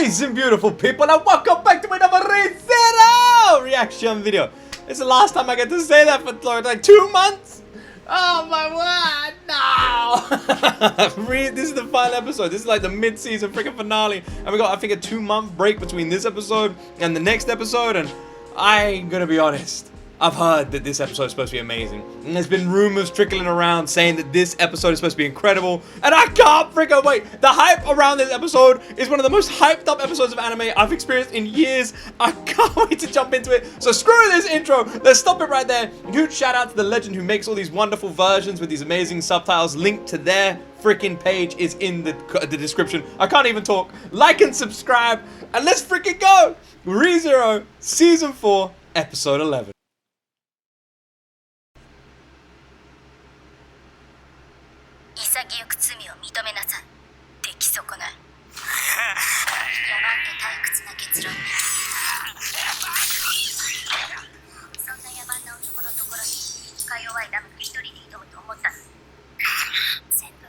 Amazing beautiful people, and welcome back to another Zero reaction video. It's the last time I get to say that for like 2 months. Oh my word, no. This is the final episode. This is like the mid-season freaking finale, and we got I think a 2-month break between this episode and the next episode. And I'm gonna be honest, I've heard that this episode is supposed to be amazing, and there's been rumors trickling around saying that this episode is supposed to be incredible, and I can't freaking wait. The hype around this episode is one of the most hyped up episodes of anime I've experienced in years. I can't wait to jump into it. So screw this intro, let's stop it right there. Huge shout out to the legend who makes all these wonderful versions with these amazing subtitles. Link to their freaking page is in the description. I can't even talk. Like and subscribe, and let's freaking go. ReZero Season 4 Episode 11. 潔く罪を認めなさい。出来損ない。野蛮で退屈な結論に。そんな野蛮な男のところにか弱いラムが一人で挑むと思ったの。全部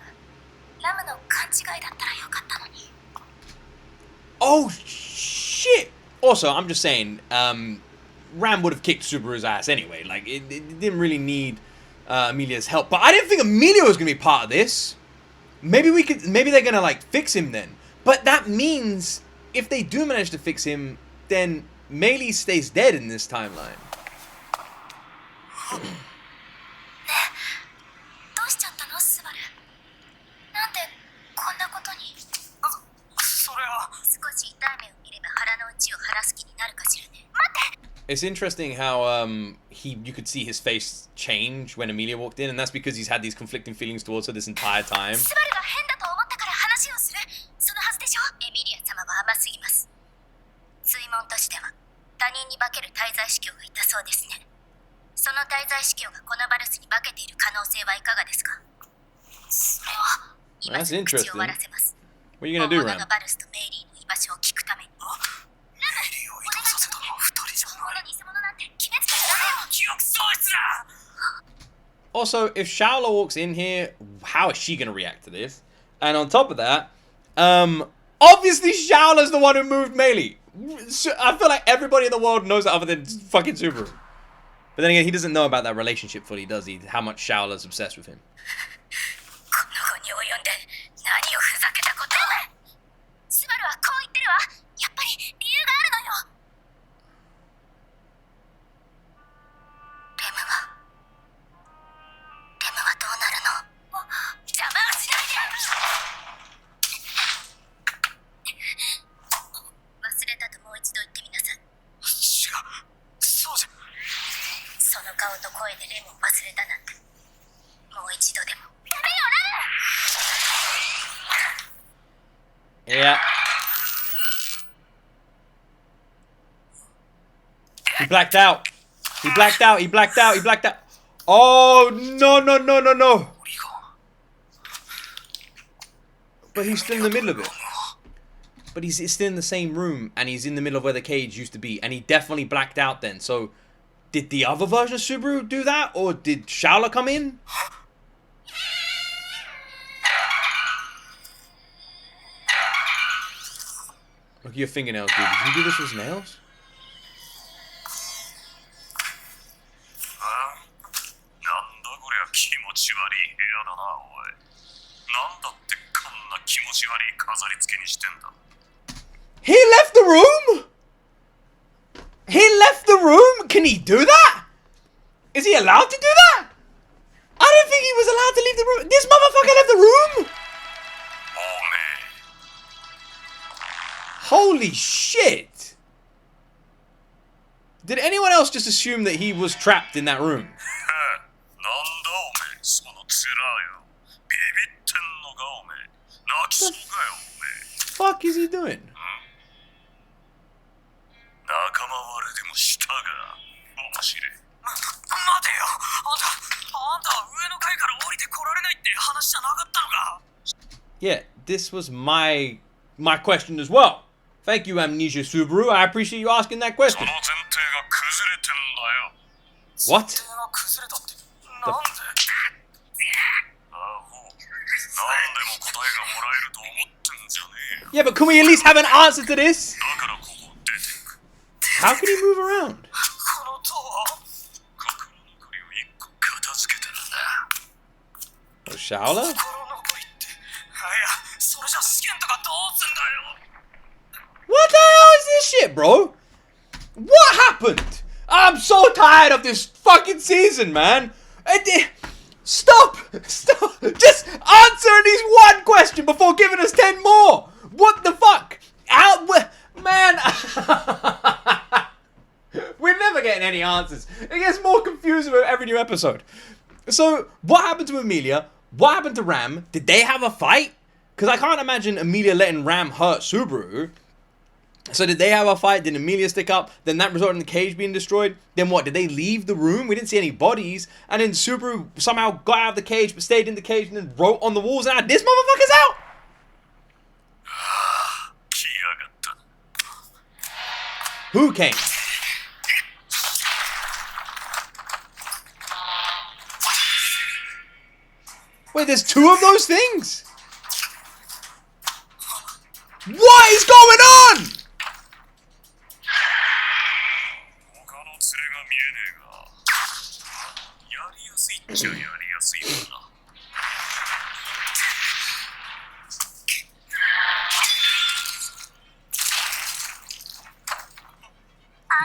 ラムの勘違いだったらよかったのに。Oh shit! Also, I'm just saying, Ram would have kicked Subaru's ass anyway. Like it didn't really need Emilia's help, but I didn't think Emilia was gonna be part of this. Maybe they're gonna like fix him then. But that means if they do manage to fix him, then Meili stays dead in this timeline. It's interesting how you could see his face change when Emilia walked in, and that's because he's had these conflicting feelings towards her this entire time. That's interesting. What are you gonna do, Ram? Also, if Shaola walks in here, how is she gonna react to this? And on top of that, obviously Shaola's the one who moved Meili. I feel like everybody in the world knows that other than fucking Subaru. But then again, he doesn't know about that relationship fully, does he? How much Shaola's obsessed with him. Yeah. He blacked out. He blacked out. He blacked out. He blacked out. Oh, no, no, no, no, no. But he's still in the middle of it. But he's still in the same room, and he's in the middle of where the cage used to be, and he definitely blacked out then. So, did the other version of Subaru do that, or did Shaola come in? Look at your fingernails, dude. Did you do this with his nails? He left the room? He left the room? Can he do that? Is he allowed to do that? I didn't think he was allowed to leave the room. This motherfucker left the room? Holy shit! Did anyone else just assume that he was trapped in that room? What the fuck is he doing? Yeah, this was my question as well. Thank you, Amnesia Subaru. I appreciate you asking that question. What? Yeah, but can we at least have an answer to this? How can he move around? Oh, Shaola? What the hell is this shit, bro? What happened? I'm so tired of this fucking season, man. Stop! Stop! Just answer at least one question before giving us 10 more! What the fuck? Man! We're never getting any answers. It gets more confusing with every new episode. So, what happened to Emilia? What happened to Ram? Did they have a fight? Because I can't imagine Emilia letting Ram hurt Subaru. So did they have a fight? Did Emilia stick up? Then that resulted in the cage being destroyed? Then what? Did they leave the room? We didn't see any bodies. And then Subaru somehow got out of the cage, but stayed in the cage and then wrote on the walls. And now this motherfucker's out! Who came? Wait, there's two of those things? What is going on?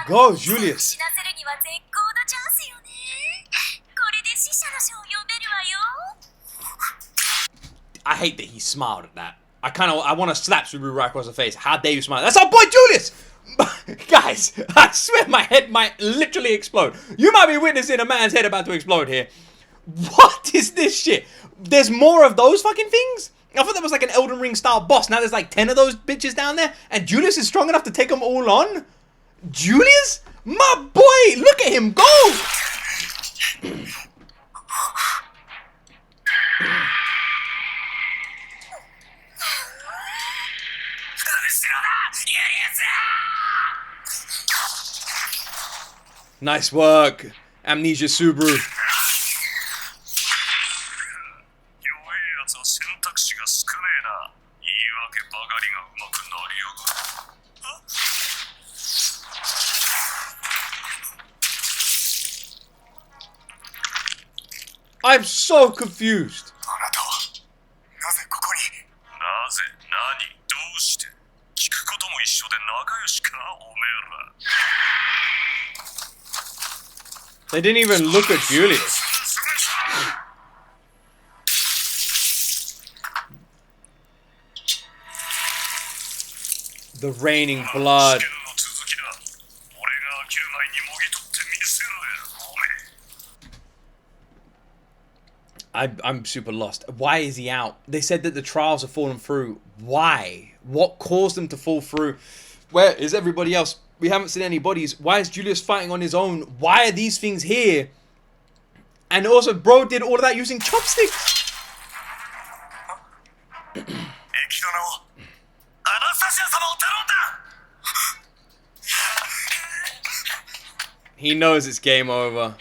Go, Julius. I hate that he smiled at that. I want to slap Subaru right across the face. How dare you smile? That's our boy Julius! Guys, I swear my head might literally explode. You might be witnessing a man's head about to explode here. What is this shit? There's more of those fucking things? I thought that was like an Elden Ring style boss. Now there's like 10 of those bitches down there. And Julius is strong enough to take them all on? Julius? My boy! Look at him go! Nice work, Amnesia Subaru. I'm so confused. They didn't even look at Julius. The raining blood. I'm super lost. Why is he out? They said that the trials have fallen through. Why? What caused them to fall through? Where is everybody else? We haven't seen any bodies. Why is Julius fighting on his own? Why are these things here? And also, bro did all of that using chopsticks. He knows it's game over.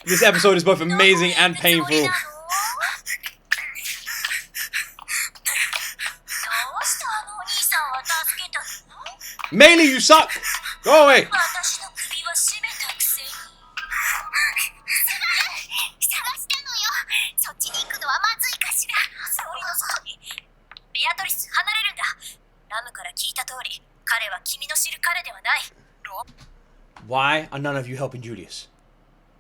This episode is both amazing and painful. Melee, you suck! Go away! Why are none of you helping Julius?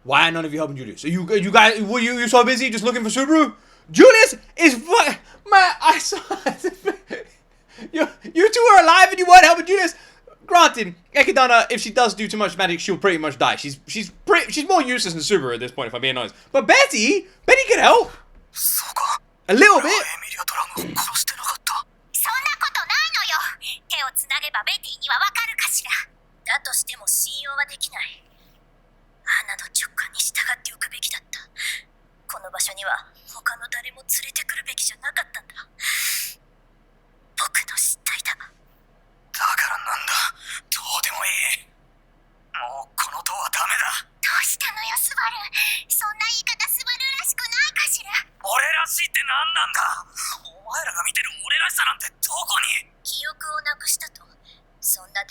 Why are none of you helping Julius? Are you guys, were you so busy just looking for Subaru? Julius is man, I saw you two are alive and you weren't helping Julius. Granted, Ekidana, if she does do too much magic, she'll pretty much die. She's more useless than Subaru at this point, if I'm being honest. But Betty can help. A little bit.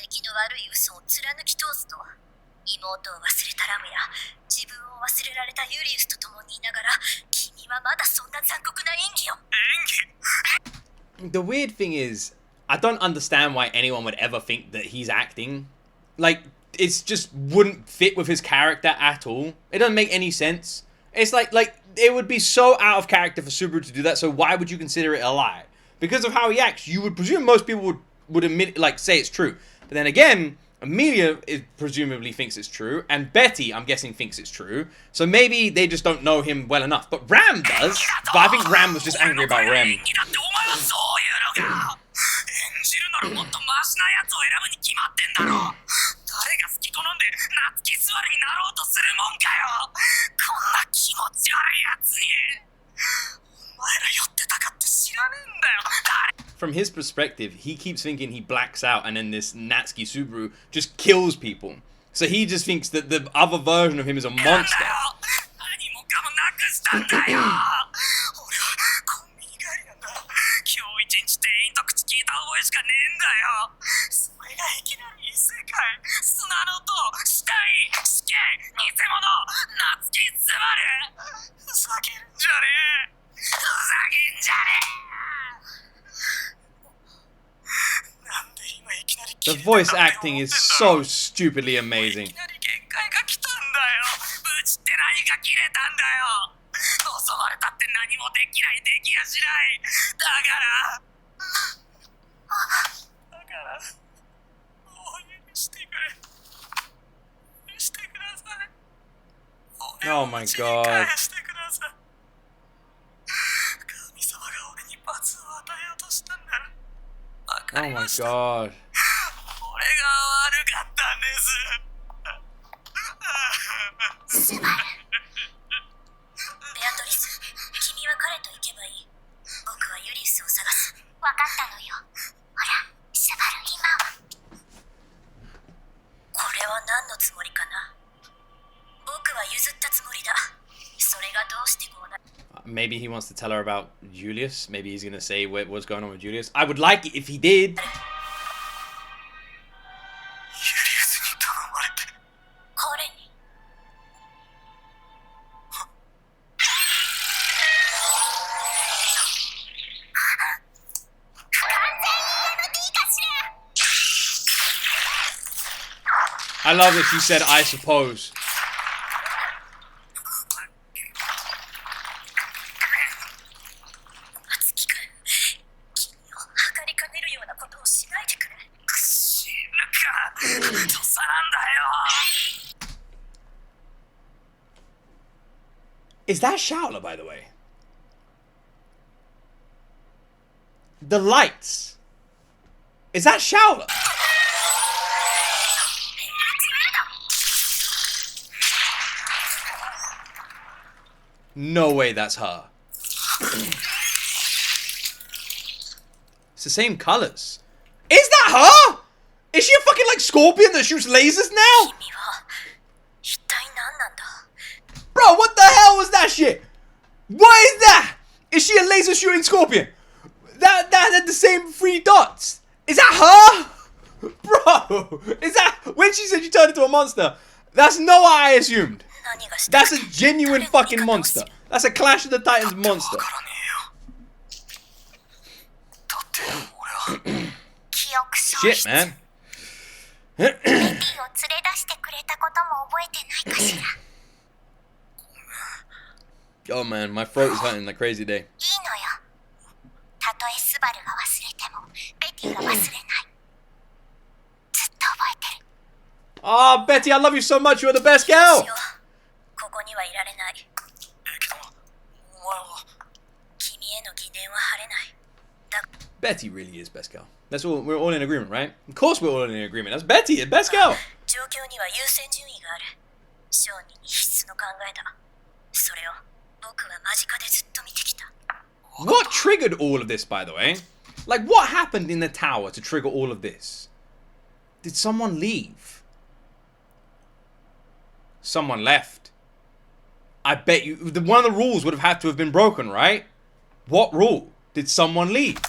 出来の悪い嘘を貫き通すと、妹を忘れたラムや自分を忘れられたユリウスと共にいながら、君はまだそんな残酷な演技を。The weird thing is, I don't understand why anyone would ever think that he's acting. Like, it's just wouldn't fit with his character at all. It doesn't make any sense. It's like it would be so out of character for Subaru to do that, so why would you consider it a lie? Because of how he acts, you would presume most people would admit, like, say it's true. But then again, Emilia presumably thinks it's true, and Betty, I'm guessing, thinks it's true. So maybe they just don't know him well enough. But Ram does. But I think Ram was just angry about Rem. From his perspective, he keeps thinking he blacks out and then this Natsuki Subaru just kills people. So he just thinks that the other version of him is a monster. The voice acting is so stupidly amazing. Oh my god. Oh my god. Maybe he wants to tell her about Julius. Maybe he's going to say what's going on with Julius. I would like it if he did. I love that she said, I suppose. Is that Shaola, by the way? The lights. Is that Shaola? No way that's her. It's the same colors. Is that her? Is she a fucking like scorpion that shoots lasers now? Bro, what the hell was that shit? What is that? Is she a laser shooting scorpion? That had the same 3 dots. Is that her? Bro, is that when she said she turned into a monster? That's not what I assumed. That's a genuine fucking monster. That's a Clash of the Titans monster. Shit, man. Oh man, my throat is hurting like crazy today. Oh, Betty, I love you so much. You're the best gal. Betty really is best gal. That's all. We're all in agreement, right? Of course we're all in agreement. That's Betty, the best gal. What triggered all of this, by the way? Like, what happened in the tower to trigger all of this? Did someone leave? Someone left. I bet you one of the rules would have had to have been broken, right? What rule? Did someone leave?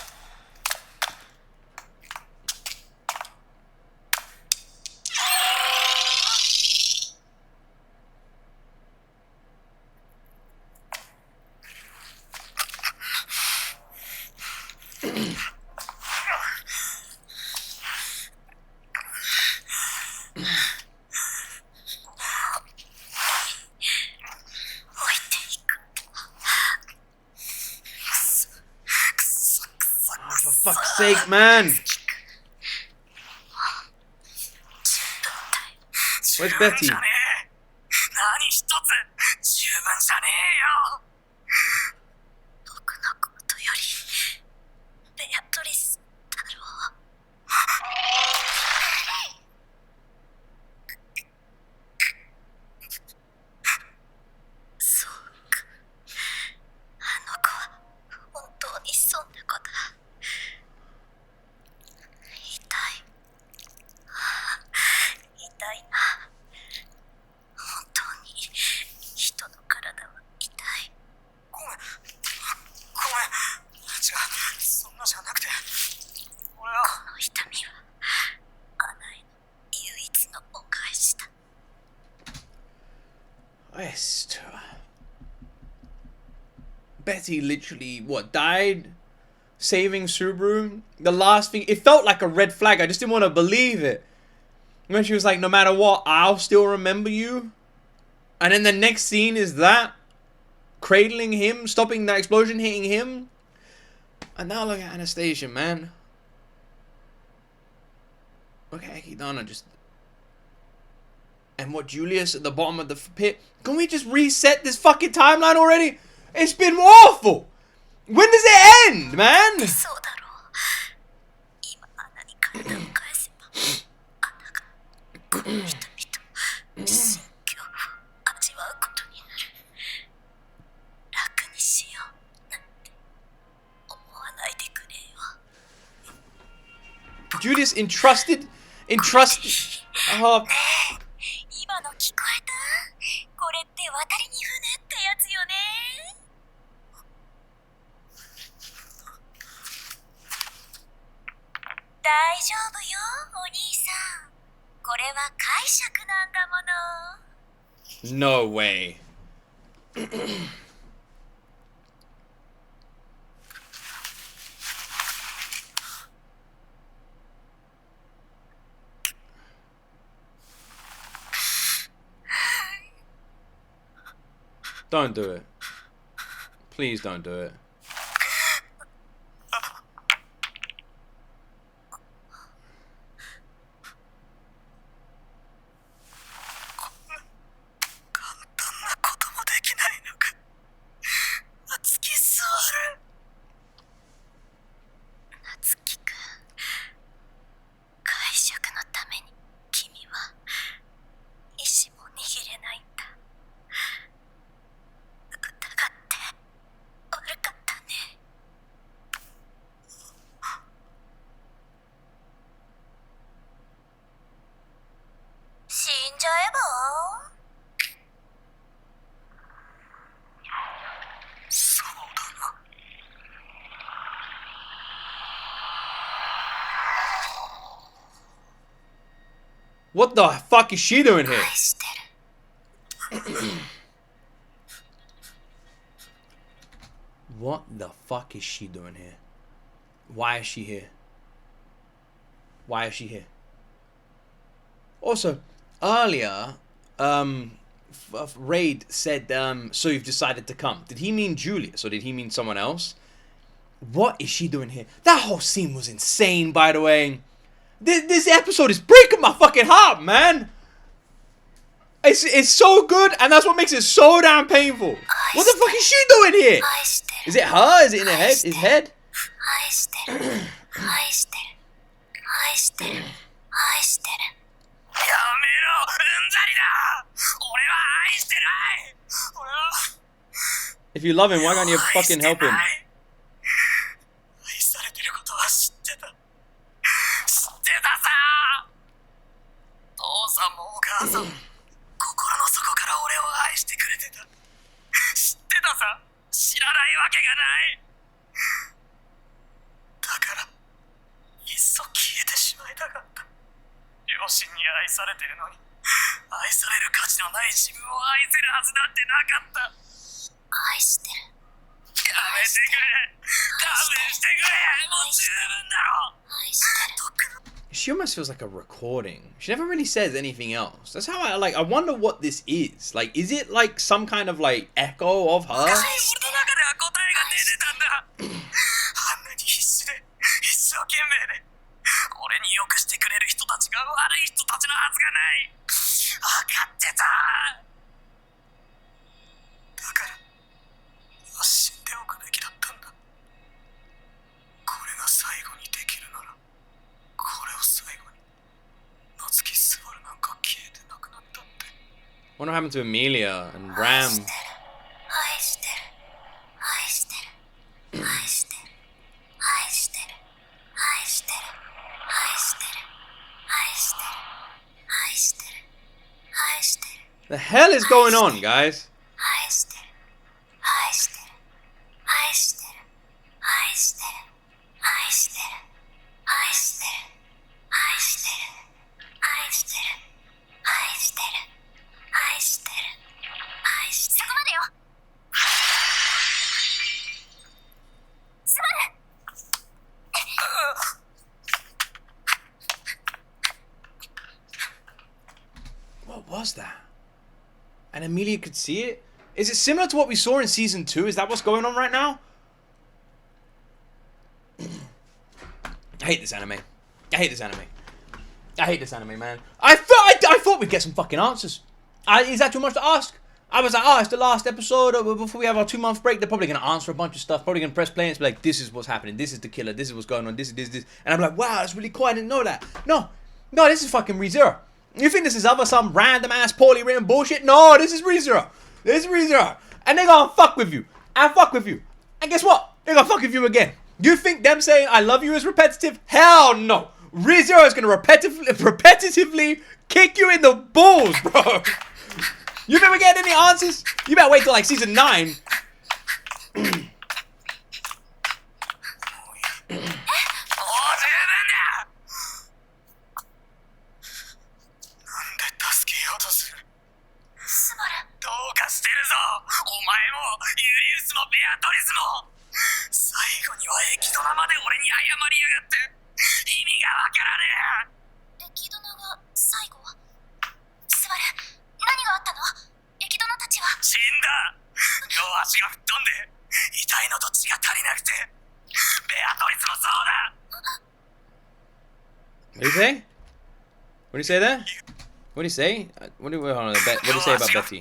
fuck's sake, man. Where's Betty? 何一つ十分じゃねえよ。僕のことよりベアトリスだろう。そうか。あの子は本当にそんな子だ。痛い。痛いな。本当に人の体は痛い。ごめん。違う。そんなじゃなくて。俺は。この痛みはアナへの唯一のお返しだ。Betty literally, what, died saving Subaru? The last thing, it felt like a red flag. I just didn't want to believe it. When she was like, no matter what, I'll still remember you. And then the next scene is that. Cradling him, stopping that explosion, hitting him. And now look at Anastasia, man. Look at Ekidana just... And what, Julius at the bottom of the pit? Can we just reset this fucking timeline already? It's been awful! When does it end, man? そうだろう。今アナに体を返せば、アナがこの人々心境を味わうことになる。楽にしようなんて思わないでくれよ。Julius entrusted... Oh. 今の聞こえた？これって渡りに船ってやつよね。大丈夫よ、お兄さん。これは解釈なんだもの。 No way. Don't do it. Please don't do it. What the fuck is she doing here? What the fuck is she doing here? Why is she here? Why is she here? Also, earlier, Raid said, so you've decided to come. Did he mean Julius or did he mean someone else? What is she doing here? That whole scene was insane, by the way. This episode is breaking my fucking heart, man. It's so good, and that's what makes it so damn painful. What the fuck is she doing here? Is it her? Is it in her head? His head? If you love him, why can't you fucking help him? She almost feels like a recording. She never really says anything else. That's how I wonder what this is. Like, is it like some kind of like echo of her? い人たちのはずがない。分かってた。だから死んでおくべきだったんだ。これが最後にできるなら、これを最後に。夏木スバルなんか消えてなくなったって。 What happened to Emilia and Ram? 愛してる愛してる愛してる愛してる愛してる愛してる愛してる愛してる愛してる The hell is going on, guys? 愛してる愛してる愛してる愛してる愛してる愛してる愛してる愛してる愛してる愛してる愛してる。そこまでよ。すまる。What was that? And Emilia could see it? Is it similar to what we saw in season 2? Is that what's going on right now? I hate this anime. I hate this anime. I hate this anime, man. I thought we'd get some fucking answers. Is that too much to ask? I was like, oh, it's the last episode. Before we have our 2-month break, they're probably going to answer a bunch of stuff. Probably going to press play and it's like, this is what's happening. This is the killer. This is what's going on. This. And I'm like, wow, that's really cool. I didn't know that. No, this is fucking ReZero. You think this is some random ass poorly written bullshit? No, this is ReZero. This is ReZero. And they're going to fuck with you. And fuck with you. And guess what? They're going to fuck with you again. You think them saying I love you is repetitive? Hell no. ReZero is going to repetitively kick you in the balls, bro. You think we're getting any answers? You better wait till like season 9. What do you say? What do you say there? What do you say? What do you say about Betty?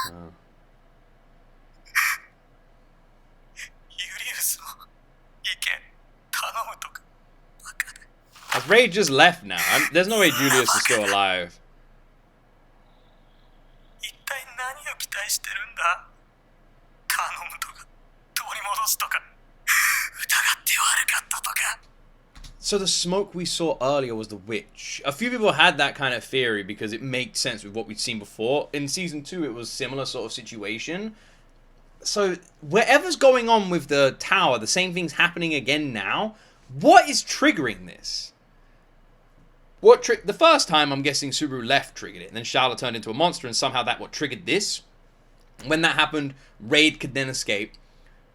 Oh. Has Ray just left now? There's no way Julius is still alive. So the smoke we saw earlier was the witch. A few people had that kind of theory because it made sense with what we'd seen before. In season 2, it was similar sort of situation. So whatever's going on with the tower, the same thing's happening again now. What is triggering this? The first time, I'm guessing Subaru left triggered it. And then Charlotte turned into a monster and somehow that what triggered this. When that happened, Raid could then escape.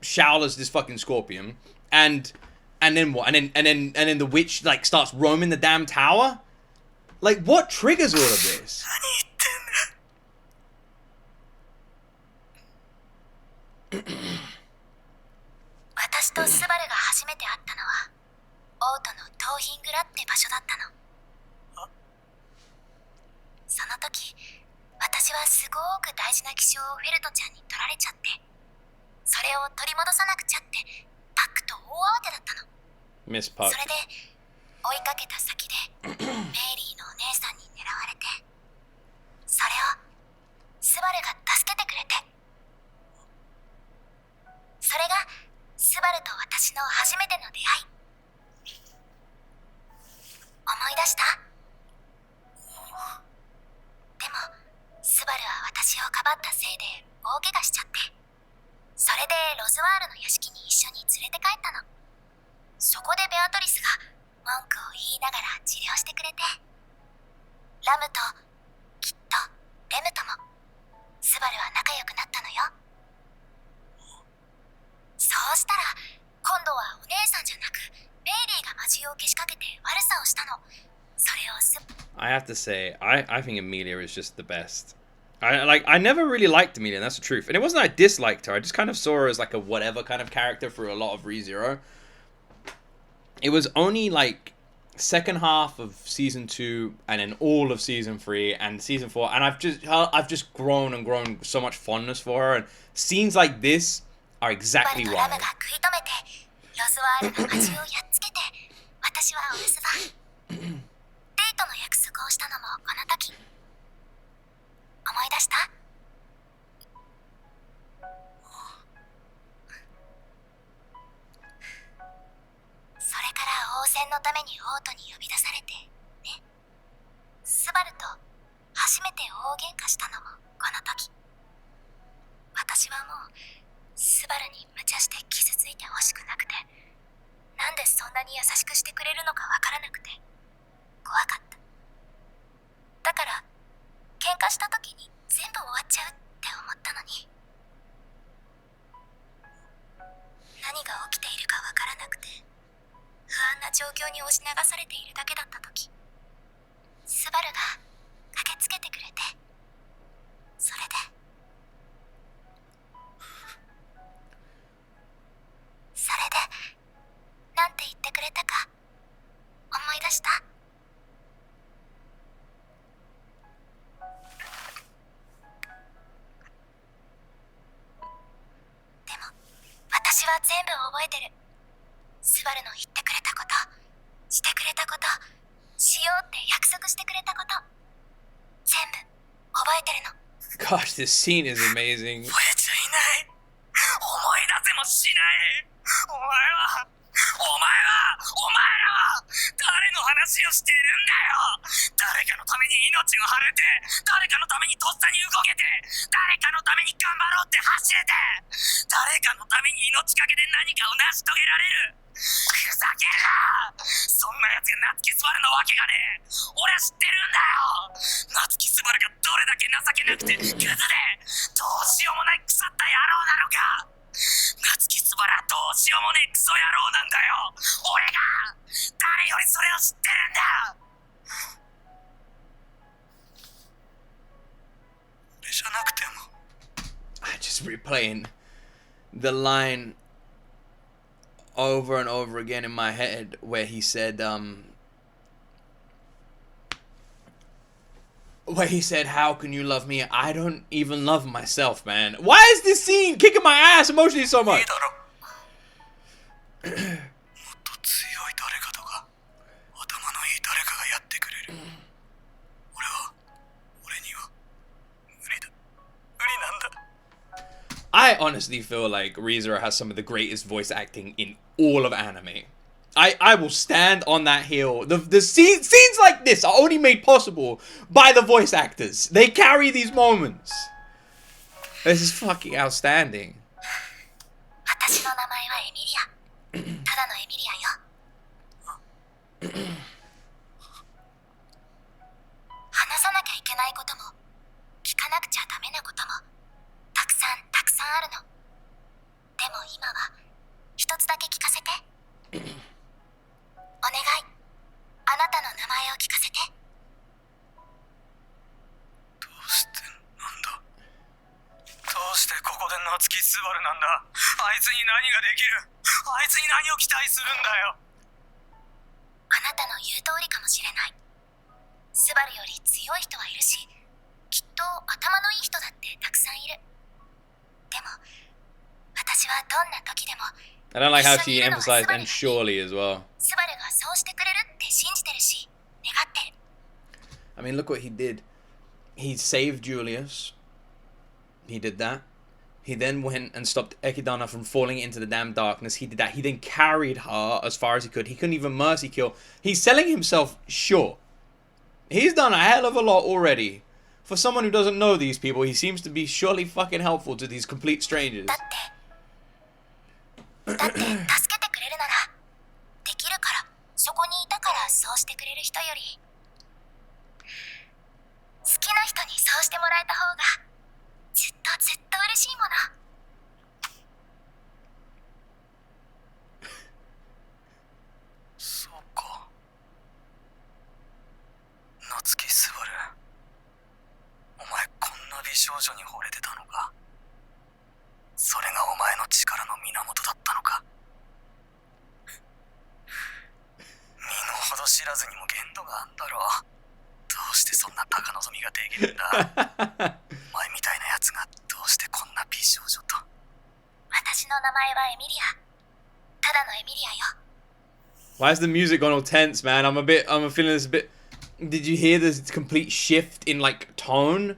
Shaola's this fucking scorpion. And then what? And then the witch like starts roaming the damn tower? Like what triggers all of this? 私とスバルが初めて会ったのはオートのトーヒングラって場所だったの。その時私はすごく大事な希少をフェルトちゃんに取られちゃって、それを取り戻さなくちゃってパックと大慌てだったの。Miss Puck. それで追いかけた先でメイリーのお姉さんに狙われて、それをスバルが助けてくれて、それがスバルと私の初めての出会い。思い出した？でもスバルは私をかばったせいで大怪我しちゃって、それでロズワールの屋敷に一緒に連れて帰ったの。そこでベアトリスが文句を言いながら治療してくれて、ラムときっとレムともスバルは仲良くなったのよ。そうしたら今度はお姉さんじゃなくメイリーが魔獣をけしかけて悪さをしたの。それをI have to say, I think Emilia is just the best. I never really liked Emilia, and that's the truth. And it wasn't I disliked her, I just kind of saw her as like a whatever kind of character for a lot of ReZero. it was only like second half of season 2 and then all of season 3 and season 4, and I've just grown and grown so much fondness for her, and scenes like this are exactly why. ロスワールの街をやっつけて、私はお留守番。デートの約束をしたのもこの時。思い出した？それから応戦のためにオートに呼び出されて、ね。スバルと初めて大喧嘩したのもこの時。私はもうスバルに無茶して傷ついてほしくなくて、なんでそんなに優しくしてくれるのかわからなくて怖かった。だから喧嘩した時に全部終わっちゃうって思ったのに、何が起きているかわからなくて不安な状況に押し流されているだけだった時、スバルが駆けつけてくれて、それでなんて言ってくれたか思い出した？でも私は全部覚えてる。スバルの言ってくれたこと、してくれたこと、しようって約束してくれたこと、全部覚えてるの。 Gosh, this scene is amazing. 覚えちゃいない。思い出せもしない。お前らは誰の話をしてるんだよ。誰かのために命を張れて、誰かのためにとっさに動けて、誰かのために頑張ろうって走れて、誰かのために命かけて何かを成し遂げられる。ふざけるな。そんな奴が夏木スバルのわけがねえ。俺は知ってるんだよ。夏木スバルがどれだけ情けなくてクズでどうしようもない腐った野郎なのか。夏木スバルはどうしようもねえクソ野郎なんだよ。俺が誰よりそれを知ってるんだ。俺じゃなくても。I just replaying the line over and over again in my head where he said, how can you love me? I don't even love myself, man. Why is this scene kicking my ass emotionally so much? 誰かとか頭のいい誰かがやってくれる。俺には無理なんだ。I honestly feel like ReZero has some of the greatest voice acting in all of anime. I will stand on that hill. The scenes like this are only made possible by the voice actors. They carry these moments. This is fucking outstanding. 私の名前はエミリア。ただのエミリアよ。話さなきゃいけないことも聞かなくちゃダメなこともたくさんあるの。でも今は一つだけ聞かせて。お願い。あなたの名前を聞かせて。どうしてなんだ。どうしてここで夏木スバルなんだ。あいつに何ができる。あいつに何を期待するんだよ。あなたの言う通りかもしれない。スバルより強い人はいるし、きっと頭のいい人だってたくさんいる。でも私はどんな時でも I don't like how she emphasized and surely as well. スバルがそうしてくれるって信じてるし、願ってる。I mean, look what he did. He saved Julius. He did that. He then went and stopped Ekidana from falling into the damn darkness. He did that. He then carried her as far as he could. He couldn't even mercy kill. He's selling himself short. He's done a hell of a lot already. For someone who doesn't know these people, he seems to be surely fucking helpful to these complete strangers. だって助けてくれるならできるから、そこにいたからそうしてくれる人より好きな人にそうしてもらえた方がずっと嬉しいもの。そうか。夏木スバル、お前こんな美少女に惚れてたのか。それがお前の力の源だったのか。があんだろう。どうしてそんな高望みができるんだ。お前みたいなやつがどうしてこんな美少女と。私の名前はエミリア。ただのエミリアよ。Why is the music gone all tense, man? I'm feeling this a bit. Did you hear this complete shift in like tone?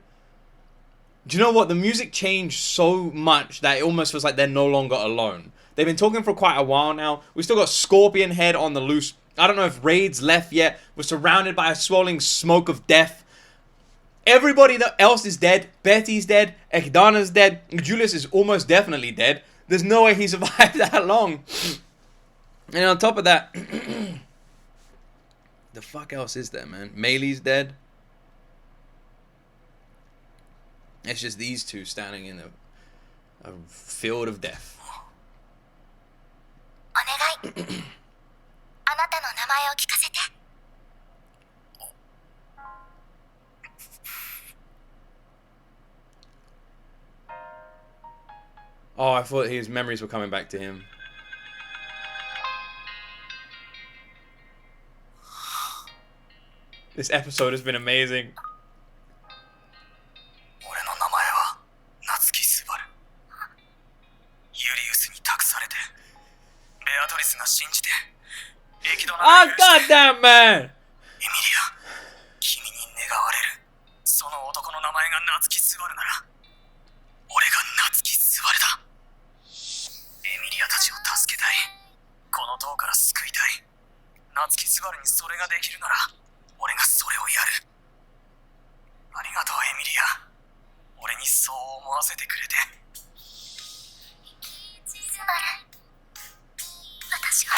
Do you know what? The music changed so much that it almost feels like they're no longer alone. They've been talking for quite a while now. We still got Scorpion Head on the loose. I don't know if Raid's left yet. We're surrounded by a swirling smoke of death. Everybody else is dead. Betty's dead. Ekdana's dead. Julius is almost definitely dead. There's no way he survived that long. And on top of that, the fuck else is there, man? Meili's dead. It's just these two standing in a field of death. お願い。あなたの名前を聞かせて。Oh, I thought his memories were coming back to him. This episode has been amazing. 俺の名前は夏木スバル。ユリウスに託されて、ベアトリスが信じて、エキドナ Oh, が許して、 goddamn, man! エミリア、君に願われる。その男の名前が夏木スバルなら、俺が夏木スバルだ。エミリアたちを助けたい。この塔から救いたい。夏木スバルにそれができるなら、俺がそれをやる。ありがとうエミリア。俺にそう思わせてくれて。スバル。私は。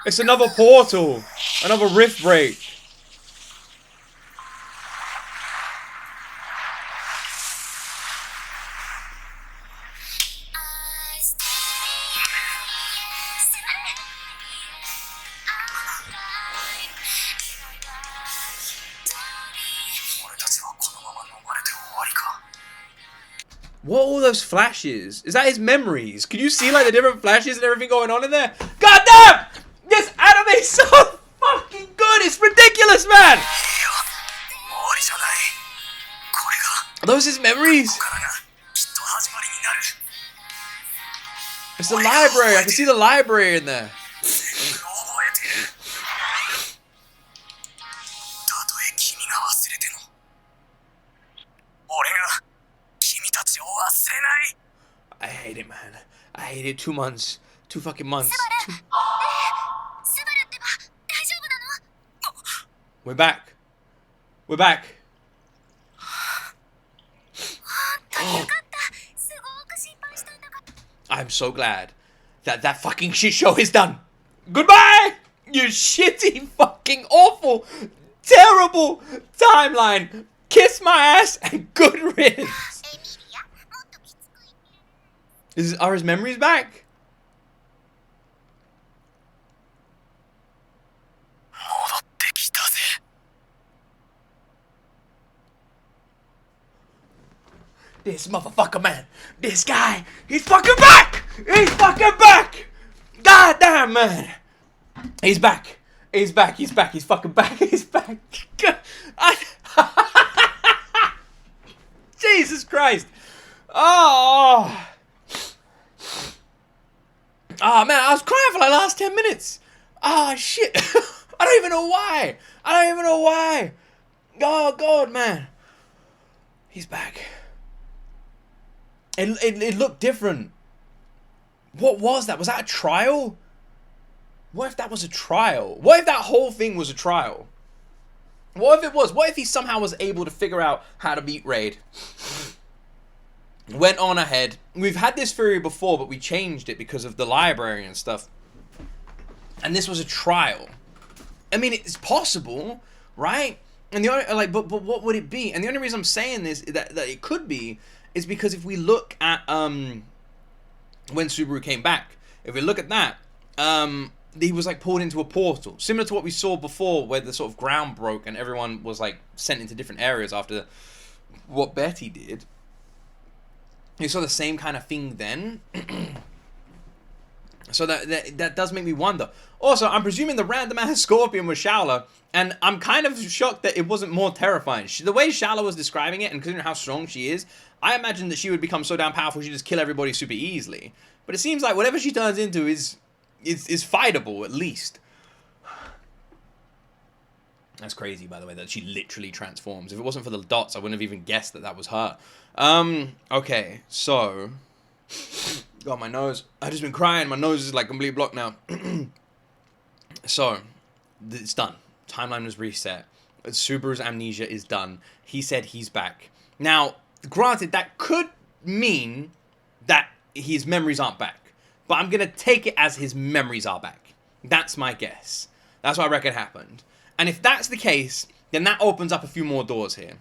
It's another portal. Another rift break. What are all those flashes? Is that his memories? Can you see like the different flashes and everything going on in there? God damn! This anime is so fucking good! It's ridiculous, man! Are those his memories? It's the library. I can see the library in there. I hate it, man. I hate it. 2 months. 2 fucking months. We're back. We're back. Oh. I'm so glad that that fucking shit show is done. Goodbye! You shitty, fucking awful, terrible timeline. Kiss my ass and good riddance. Are his memories back? This motherfucker, man. This guy. He's fucking back. He's fucking back. God damn, man. He's back. He's back. He's back. He's fucking back. He's back. Jesus Christ. Oh. Oh, man. I was crying for like the last 10 minutes. Oh, shit. I don't even know why. I don't even know why. Oh, God, man. He's back. It looked different. What was that? Was that a trial? What if that was a trial? What if that whole thing was a trial? What if it was? What if he somehow was able to figure out how to beat Raid? Went on ahead. We've had this theory before, but we changed it because of the library and stuff. And this was a trial. I mean, it's possible, right? And the only, like, but what would it be? And the only reason I'm saying this that it could be is because if we look at when Subaru came back, if we look at that, he was like pulled into a portal, similar to what we saw before, where the sort of ground broke and everyone was like sent into different areas after what Betty did, you saw the same kind of thing then. So that does make me wonder. Also, I'm presuming the random ass scorpion was Shaola, and I'm kind of shocked that it wasn't more terrifying. The way Shaola was describing it, and considering how strong she is, I imagined that she would become so damn powerful she'd just kill everybody super easily. But it seems like whatever she turns into is fightable, at least. That's crazy, by the way, that she literally transforms. If it wasn't for the dots, I wouldn't have even guessed that was her. Okay, so... God, my nose. I've just been crying. My nose is like completely blocked now. So, it's done. Timeline was reset. Subaru's amnesia is done. He said he's back. Now, granted, that could mean that his memories aren't back. But I'm going to take it as his memories are back. That's my guess. That's what I reckon happened. And if that's the case, then that opens up a few more doors here.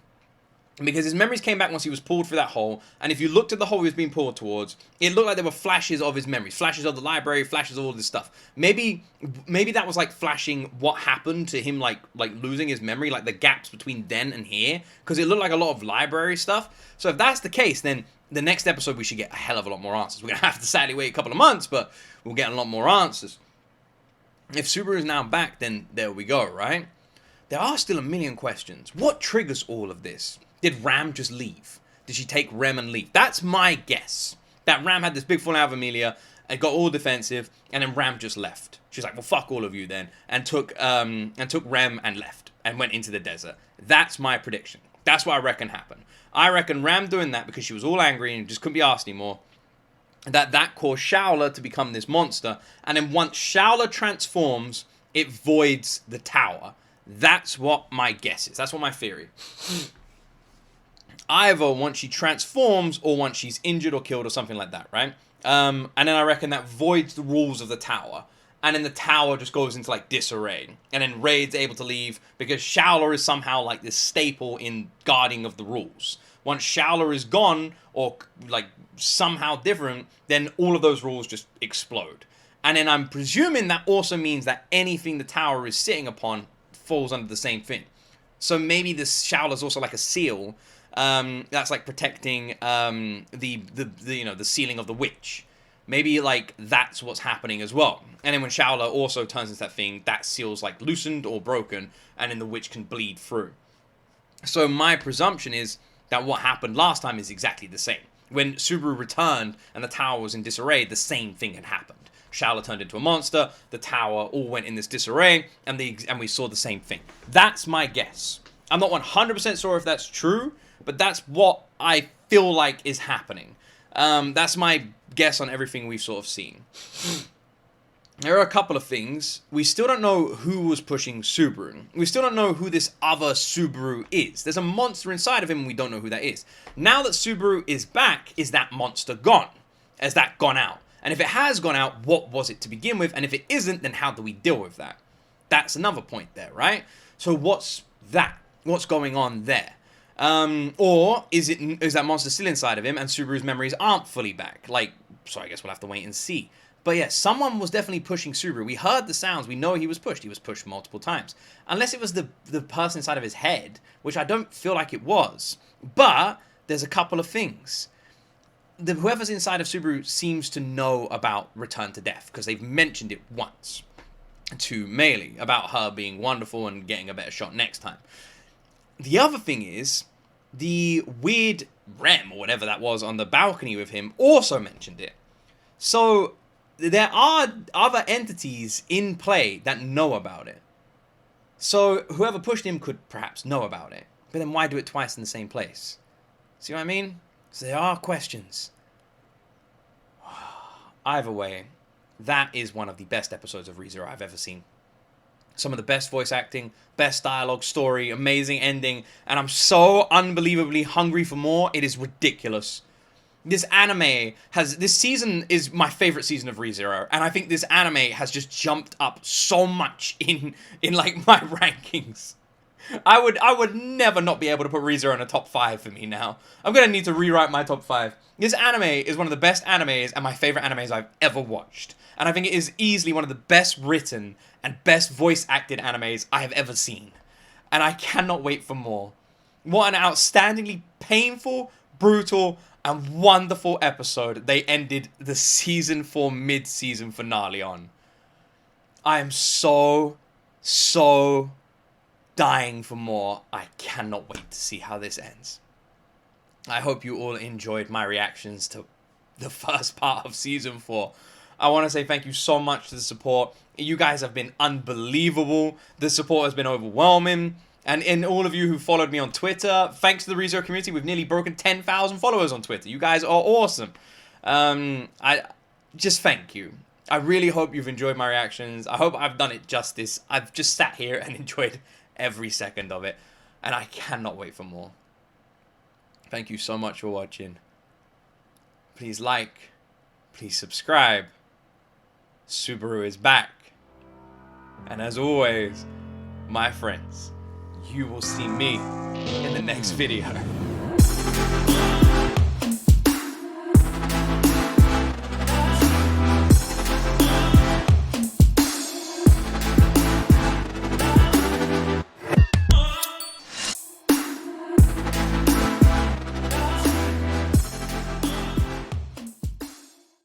Because his memories came back once he was pulled through that hole. And if you looked at the hole he was being pulled towards, it looked like there were flashes of his memories. Flashes of the library, flashes of all this stuff. Maybe that was like flashing what happened to him, like losing his memory, like the gaps between then and here. Because it looked like a lot of library stuff. So if that's the case, then the next episode we should get a hell of a lot more answers. We're going to have to sadly wait a couple of months, but we'll get a lot more answers. If Subaru is now back, then there we go, right? There are still a million questions. What triggers all of this? Did Ram just leave? Did she take Rem and leave? That's my guess. That Ram had this big falling out of Emilia and got all defensive, and then Ram just left. She's like, well, fuck all of you then, and took Rem and left and went into the desert. That's my prediction. That's what I reckon happened. I reckon Ram doing that because she was all angry and just couldn't be asked anymore. That caused Shaola to become this monster, and then once Shaola transforms, it voids the tower. That's what my guess is. That's what my theory. Either once she transforms or once she's injured or killed or something like that, right? And then I reckon that voids the rules of the tower. And then the tower just goes into like disarray. And then Raid's able to leave because Shaola is somehow like this staple in guarding of the rules. Once Shaola is gone or like somehow different, then all of those rules just explode. And then I'm presuming that also means that anything the tower is sitting upon falls under the same thing. So maybe this Shaola is also like a seal that's like protecting the sealing of the witch. Maybe like that's what's happening as well. And then when Shaola also turns into that thing, that seal's like loosened or broken, and then the witch can bleed through. So my presumption is that what happened last time is exactly the same. When Subaru returned and the tower was in disarray, the same thing had happened. Shaola turned into a monster, the tower all went in this disarray, and we saw the same thing. That's my guess. I'm not 100% sure if that's true, but that's what I feel like is happening. That's my guess on everything we've sort of seen. There are a couple of things. We still don't know who was pushing Subaru. We still don't know who this other Subaru is. There's a monster inside of him and we don't know who that is. Now that Subaru is back, is that monster gone? Has that gone out? And if it has gone out, what was it to begin with? And if it isn't, then how do we deal with that? That's another point there, right? So what's that? What's going on there? Or is that monster still inside of him and Subaru's memories aren't fully back? So I guess we'll have to wait and see. But yeah, someone was definitely pushing Subaru. We heard the sounds. We know he was pushed. He was pushed multiple times. Unless it was the person inside of his head, which I don't feel like it was. But there's a couple of things. Whoever's inside of Subaru seems to know about Return to Death because they've mentioned it once to Emilia about her being wonderful and getting a better shot next time. The other thing is the weird Rem or whatever that was on the balcony with him also mentioned it. So there are other entities in play that know about it. So whoever pushed him could perhaps know about it. But then why do it twice in the same place? See what I mean? So there are questions. Either way, that is one of the best episodes of ReZero I've ever seen. Some of the best voice acting, best dialogue, story, amazing ending, and I'm so unbelievably hungry for more. It is ridiculous. This season is my favorite season of ReZero, and I think this anime has just jumped up so much in like my rankings. I would never not be able to put ReZero in a top 5 for me now. I'm gonna need to rewrite my top 5. This anime is one of the best animes and my favorite animes I've ever watched. And I think it is easily one of the best written and best voice acted animes I have ever seen. And I cannot wait for more. What an outstandingly painful, brutal, and wonderful episode they ended the season 4 mid-season finale on. I am so dying for more. I cannot wait to see how this ends. I hope you all enjoyed my reactions to the first part of season 4. I want to say thank you so much for the support. You guys have been unbelievable. The support has been overwhelming. And in all of you who followed me on Twitter, thanks to the ReZero community, we've nearly broken 10,000 followers on Twitter. You guys are awesome. I just thank you. I really hope you've enjoyed my reactions. I hope I've done it justice. I've just sat here and enjoyed every second of it. And I cannot wait for more. Thank you so much for watching. Please like. Please subscribe. Subaru is back. And as always, my friends, you will see me in the next video.